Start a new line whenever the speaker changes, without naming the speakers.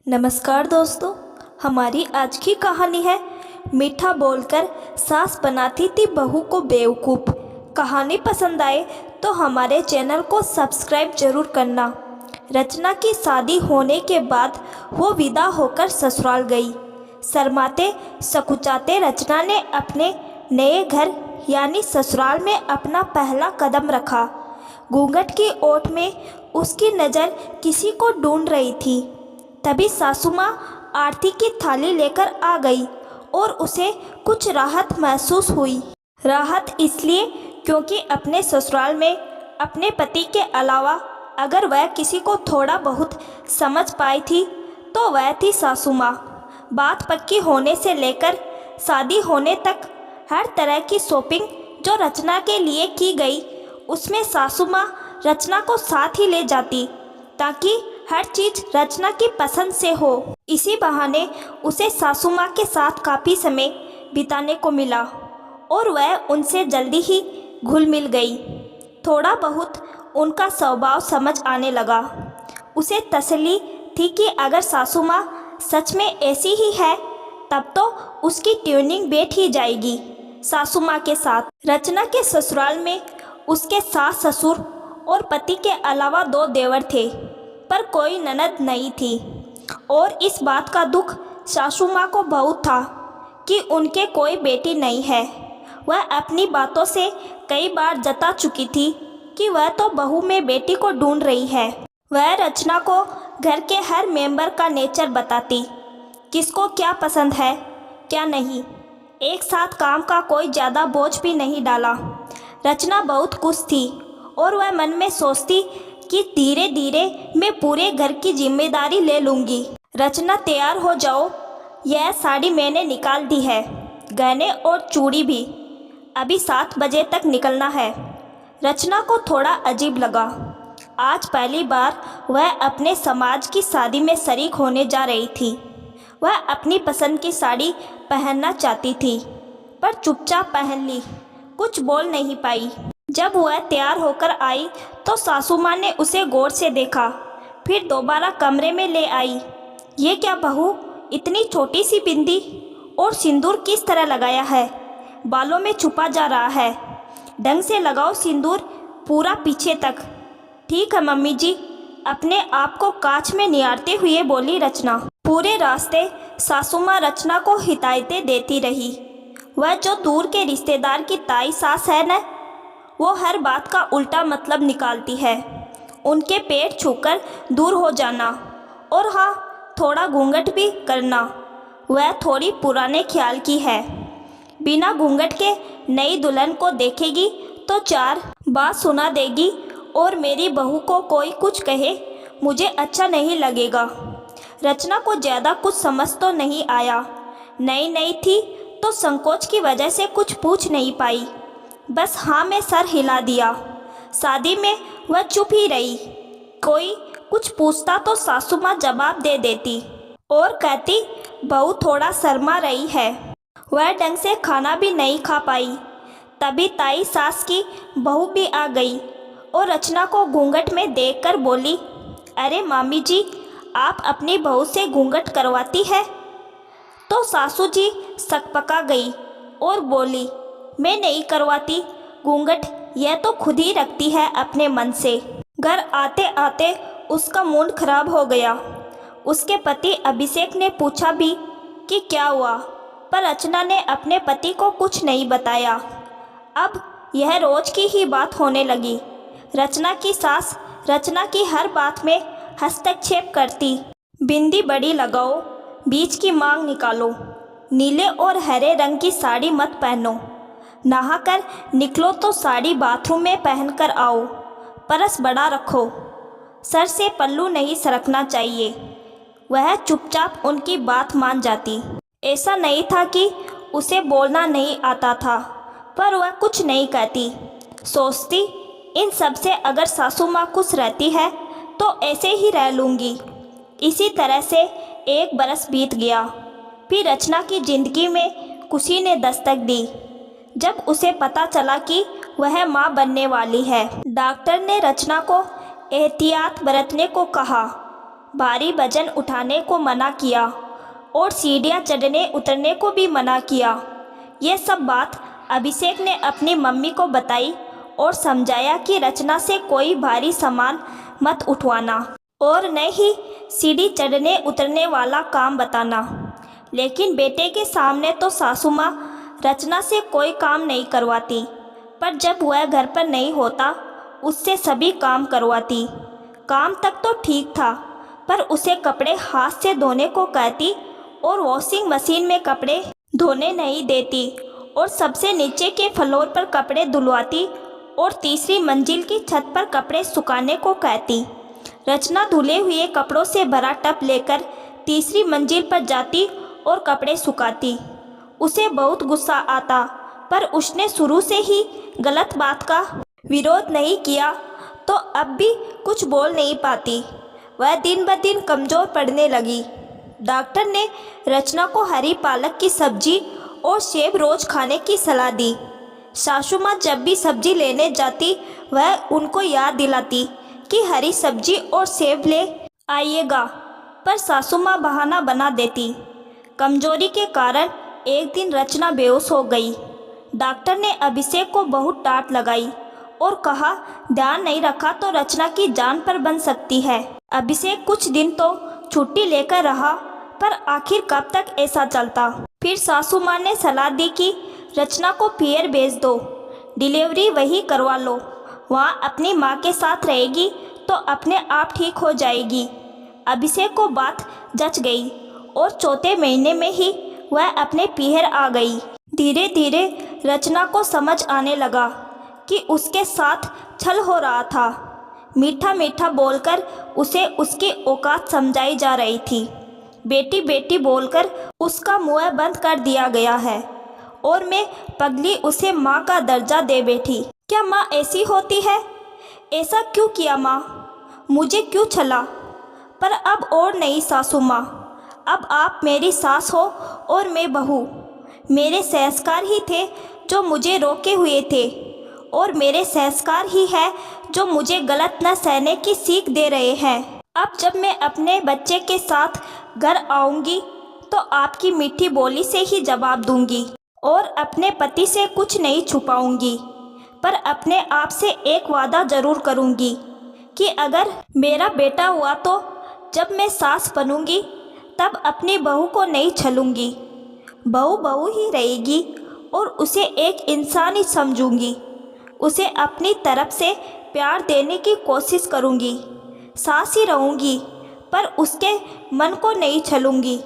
नमस्कार दोस्तों, हमारी आज की कहानी है मीठा बोलकर सास बनाती थी बहू को बेवकूफ़। कहानी पसंद आए तो हमारे चैनल को सब्सक्राइब जरूर करना। रचना की शादी होने के बाद वो विदा होकर ससुराल गई। शर्माते सकुचाते रचना ने अपने नए घर यानी ससुराल में अपना पहला कदम रखा। घूंघट की ओट में उसकी नज़र किसी को ढूंढ रही थी। तभी सासू माँ आरती की थाली लेकर आ गई और उसे कुछ राहत महसूस हुई। राहत इसलिए क्योंकि अपने ससुराल में अपने पति के अलावा अगर वह किसी को थोड़ा बहुत समझ पाई थी तो वह थी सासू माँ। बात पक्की होने से लेकर शादी होने तक हर तरह की शॉपिंग जो रचना के लिए की गई उसमें सासू माँ रचना को साथ ही ले जाती ताकि हर चीज़ रचना की पसंद से हो। इसी बहाने उसे सासू माँ के साथ काफ़ी समय बिताने को मिला और वह उनसे जल्दी ही घुल मिल गई। थोड़ा बहुत उनका स्वभाव समझ आने लगा। उसे तसल्ली थी कि अगर सासू माँ सच में ऐसी ही है तब तो उसकी ट्यूनिंग बैठ ही जाएगी सासू माँ के साथ। रचना के ससुराल में उसके सास ससुर और पति के अलावा 2 देवर थे, पर कोई ननद नहीं थी। और इस बात का दुख सासू माँ को बहुत था कि उनके कोई बेटी नहीं है। वह अपनी बातों से कई बार जता चुकी थी कि वह तो बहू में बेटी को ढूंढ रही है। वह रचना को घर के हर मेंबर का नेचर बताती, किसको क्या पसंद है क्या नहीं। एक साथ काम का कोई ज़्यादा बोझ भी नहीं डाला। रचना बहुत खुश थी और वह मन में सोचती कि धीरे धीरे मैं पूरे घर की जिम्मेदारी ले लूँगी। रचना तैयार हो जाओ, यह साड़ी मैंने निकाल दी है, गहने और चूड़ी भी। अभी 7 बजे तक निकलना है। रचना को थोड़ा अजीब लगा। आज पहली बार वह अपने समाज की शादी में शरीक होने जा रही थी। वह अपनी पसंद की साड़ी पहनना चाहती थी पर चुपचाप पहन ली, कुछ बोल नहीं पाई। जब वह तैयार होकर आई तो सासू माँ ने उसे गौर से देखा, फिर दोबारा कमरे में ले आई। ये क्या बहू, इतनी छोटी सी बिंदी और सिंदूर किस तरह लगाया है? बालों में छुपा जा रहा है। ढंग से लगाओ सिंदूर पूरा पीछे तक। ठीक है मम्मी जी, अपने आप को कांच में निहारते हुए बोली रचना। पूरे रास्ते सासू माँ रचना को हिदायतें देती रही। वह जो दूर के रिश्तेदार की ताई सास है न, वो हर बात का उल्टा मतलब निकालती है। उनके पैर छूकर दूर हो जाना और हाँ, थोड़ा घूंघट भी करना वह थोड़ी पुराने ख्याल की है। बिना घूंघट के नई दुल्हन को देखेगी तो 4 बात सुना देगी और मेरी बहू को कोई कुछ कहे मुझे अच्छा नहीं लगेगा। रचना को ज़्यादा कुछ समझ तो नहीं आया। नई नई थी तो संकोच की वजह से कुछ पूछ नहीं पाई। बस हाँ में सर हिला दिया। शादी में वह चुप ही रही। कोई कुछ पूछता तो सासू माँ जवाब दे देती और कहती बहू थोड़ा शर्मा रही है। वह ढंग से खाना भी नहीं खा पाई। तभी ताई सास की बहू भी आ गई और रचना को घूंघट में देखकर बोली, अरे मामी जी, आप अपनी बहू से घूंघट करवाती है? तो सासू जी सकपका गई और बोली, मैं नहीं करवाती घूंघट, यह तो खुद ही रखती है अपने मन से। घर आते आते उसका मूड खराब हो गया। उसके पति अभिषेक ने पूछा भी कि क्या हुआ, पर रचना ने अपने पति को कुछ नहीं बताया। अब यह रोज की ही बात होने लगी। रचना की सास रचना की हर बात में हस्तक्षेप करती। बिंदी बड़ी लगाओ, बीच की मांग निकालो, नीले और हरे रंग की साड़ी मत पहनो, नहाकर निकलो तो साड़ी बाथरूम में पहनकर आओ, परस बड़ा रखो, सर से पल्लू नहीं सरकना चाहिए। वह चुपचाप उनकी बात मान जाती। ऐसा नहीं था कि उसे बोलना नहीं आता था, पर वह कुछ नहीं कहती। सोचती, इन सब से अगर सासू माँ खुश रहती है तो ऐसे ही रह लूँगी। इसी तरह से 1 बरस बीत गया। फिर रचना की जिंदगी में खुशी ने दस्तक दी जब उसे पता चला कि वह माँ बनने वाली है। डॉक्टर ने रचना को एहतियात बरतने को कहा, भारी वजन उठाने को मना किया और सीढ़ियाँ चढ़ने उतरने को भी मना किया। यह सब बात अभिषेक ने अपनी मम्मी को बताई और समझाया कि रचना से कोई भारी सामान मत उठवाना और न ही सीढ़ी चढ़ने उतरने वाला काम बताना। लेकिन बेटे के सामने तो सासू माँ रचना से कोई काम नहीं करवाती, पर जब वह घर पर नहीं होता उससे सभी काम करवाती। काम तक तो ठीक था, पर उसे कपड़े हाथ से धोने को कहती और वॉशिंग मशीन में कपड़े धोने नहीं देती और सबसे नीचे के फ्लोर पर कपड़े धुलवाती और तीसरी मंजिल की छत पर कपड़े सुखाने को कहती। रचना धुले हुए कपड़ों से भरा टब लेकर तीसरी मंजिल पर जाती और कपड़े सुखाती। उसे बहुत गुस्सा आता, पर उसने शुरू से ही गलत बात का विरोध नहीं किया, तो अब भी कुछ बोल नहीं पाती। वह दिन ब दिन कमज़ोर पड़ने लगी। डॉक्टर ने रचना को हरी पालक की सब्जी और सेब रोज़ खाने की सलाह दी। सासू माँ जब भी सब्जी लेने जाती वह उनको याद दिलाती कि हरी सब्जी और सेब ले आइएगा, पर सासू माँ बहाना बना देती। कमजोरी के कारण एक दिन रचना बेहोश हो गई। डॉक्टर ने अभिषेक को बहुत डांट लगाई और कहा, ध्यान नहीं रखा तो रचना की जान पर बन सकती है। अभिषेक कुछ दिन तो छुट्टी लेकर रहा, पर आखिर कब तक ऐसा चलता। फिर सासू माँ ने सलाह दी कि रचना को पियर भेज दो, डिलीवरी वही करवा लो, वहाँ अपनी माँ के साथ रहेगी तो अपने आप ठीक हो जाएगी। अभिषेक को बात जच गई और चौथे महीने में ही वह अपने पीहर आ गई। धीरे धीरे रचना को समझ आने लगा कि उसके साथ छल हो रहा था। मीठा मीठा बोलकर उसे उसकी औकात समझाई जा रही थी। बेटी बेटी बोलकर उसका मुंह बंद कर दिया गया है और मैं पगली उसे माँ का दर्जा दे बैठी। क्या माँ ऐसी होती है? ऐसा क्यों किया माँ? मुझे क्यों छला? पर अब और नहीं सासू माँ, अब आप मेरी सास हो और मैं बहू। मेरे संस्कार ही थे जो मुझे रोके हुए थे और मेरे संस्कार ही है जो मुझे गलत न सहने की सीख दे रहे हैं। अब जब मैं अपने बच्चे के साथ घर आऊँगी तो आपकी मीठी बोली से ही जवाब दूंगी और अपने पति से कुछ नहीं छुपाऊंगी, पर अपने आप से एक वादा ज़रूर करूंगी कि अगर मेरा बेटा हुआ तो जब मैं सास बनूंगी तब अपनी बहू को नहीं छलूंगी। बहू बहू ही रहेगी और उसे एक इंसान ही समझूंगी। उसे अपनी तरफ से प्यार देने की कोशिश करूंगी। सास ही रहूंगी, पर उसके मन को नहीं छलूंगी।